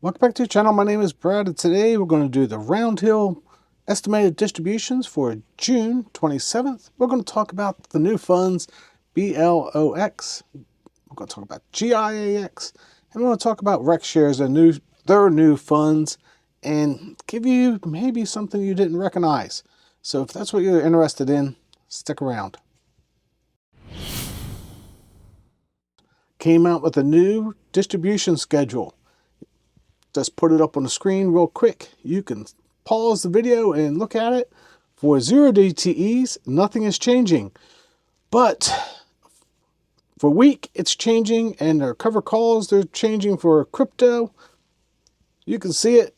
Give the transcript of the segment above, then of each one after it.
Welcome back to the channel. My name is Brad, and today we're going to do the Roundhill Estimated Distributions for June 27th. We're going to talk about the new funds, BLOX. We're going to talk about GIAX, and we're going to talk about Rec Shares, their new funds, and give you maybe something you didn't recognize. So if that's what you're interested in, stick around. Came out with a new distribution schedule. Just put it up on the screen real quick. You can pause the video and look at it. For 0 DTEs, nothing is changing. But for week, it's changing, and their cover calls, they're changing for crypto. You can see it.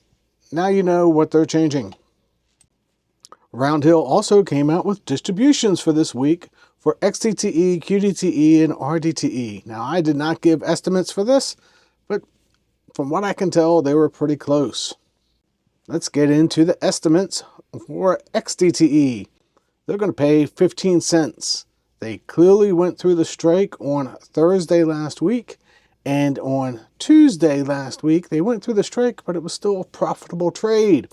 Now you know what they're changing. Roundhill also came out with distributions for this week for XDTE, QDTE, and RDTE. Now, I did not give estimates for this, but from what I can tell, they were pretty close. Let's get into the estimates for XDTE. They're going to pay 15 cents. They clearly went through the strike on Thursday last week, and on Tuesday last week, they went through the strike, but it was still a profitable trade.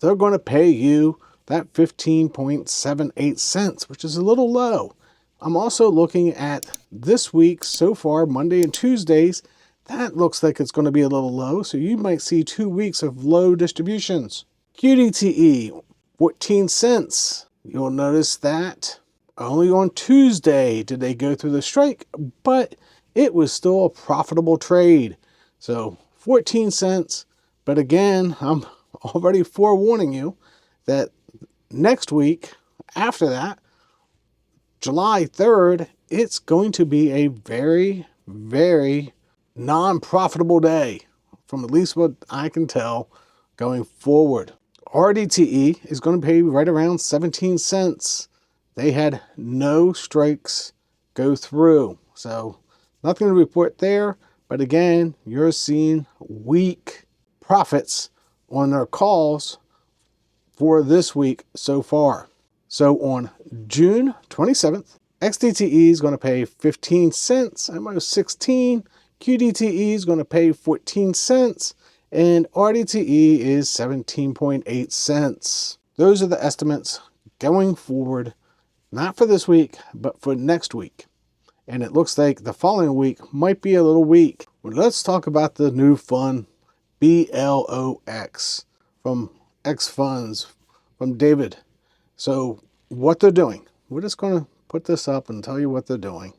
They're going to pay you that 15.78 cents, which is a little low. I'm also looking at this week so far, Monday and Tuesdays. That looks like it's going to be a little low, so you might see 2 weeks of low distributions. QDTE, 14 cents. You'll notice that only on Tuesday did they go through the strike, but it was still a profitable trade. So 14 cents, but again, I'm already forewarning you that next week, after that, July 3rd, it's going to be a very, very non-profitable day, from at least what I can tell going forward. RDTE is going to pay right around 17 cents. They had no strikes go through, so nothing to report there. But again, you're seeing weak profits on their calls for this week so far. So on June 27th, XDTE is going to pay 15 cents, almost 16. QDTE is going to pay 14 cents, and RDTE is 17.8 cents. Those are the estimates going forward, not for this week, but for next week. And it looks like the following week might be a little weak. Well, let's talk about the new fund, BLOX, from X Funds, from David. So what they're doing, we're just going to put this up and tell you what they're doing.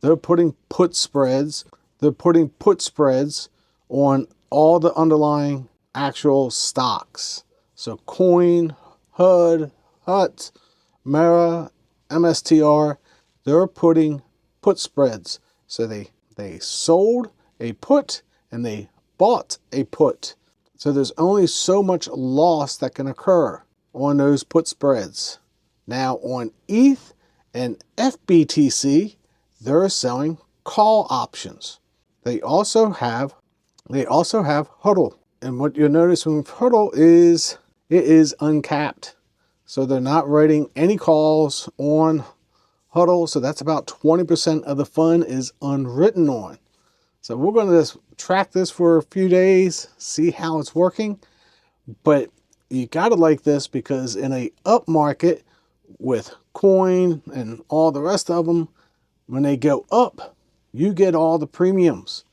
They're putting put spreads. They're putting put spreads on all the underlying actual stocks. So Coin, HUD, HUT, Mara, MSTR, they're putting put spreads. So they sold a put and they bought a put. So there's only so much loss that can occur on those put spreads. Now on ETH and FBTC, they're selling call options. They also have HUDL. And what you'll notice with HUDL is it is uncapped. So they're not writing any calls on HUDL. So that's about 20% of the fund is unwritten on. So we're going to just track this for a few days, see how it's working. But you got to like this, because in a up market with Coin and all the rest of them, when they go up, you get all the premiums.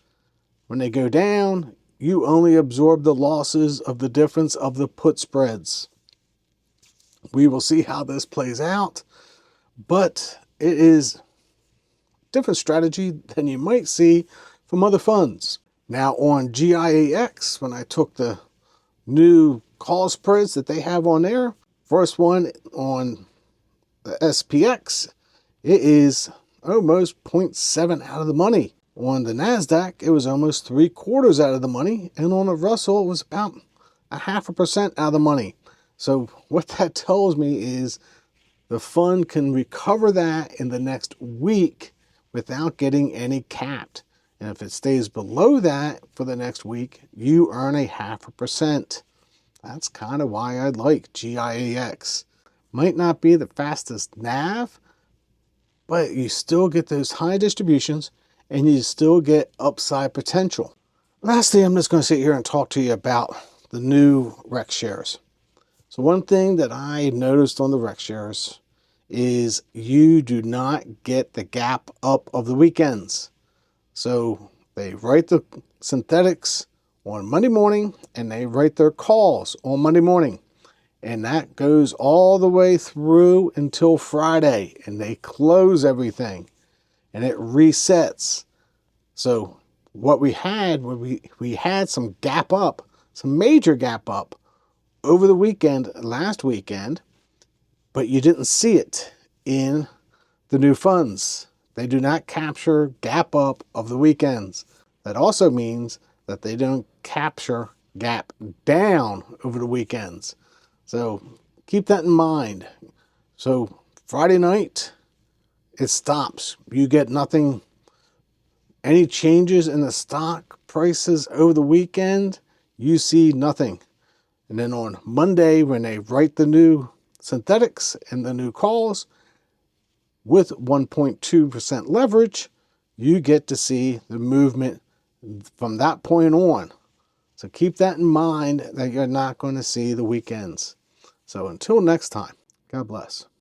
When they go down, you only absorb the losses of the difference of the put spreads. We will see how this plays out, but it is a different strategy than you might see from other funds. Now on GIAX, when I took the new call spreads that they have on there, first one on the SPX, it is almost 0.7 out of the money. On the NASDAQ, it was almost 3/4 out of the money. And on the Russell, it was about 0.5% out of the money. So what that tells me is the fund can recover that in the next week without getting any capped. And if it stays below that for the next week, you earn 0.5%. That's kind of why I like GIAX. Might not be the fastest NAV, but you still get those high distributions and you still get upside potential. Lastly, I'm just going to sit here and talk to you about the new rec shares. So one thing that I noticed on the rec shares is you do not get the gap up of the weekends. So they write the synthetics on Monday morning and they write their calls on Monday morning. And that goes all the way through until Friday, and they close everything and it resets. So what we had, we had some gap up, some major gap up over the weekend, last weekend, but you didn't see it in the new funds. They do not capture gap up of the weekends. That also means that they don't capture gap down over the weekends. So keep that in mind. So Friday night, it stops. You get nothing, any changes in the stock prices over the weekend, you see nothing. And then on Monday, when they write the new synthetics and the new calls with 1.2% leverage, you get to see the movement from that point on. So keep that in mind that you're not going to see the weekends. So until next time, God bless.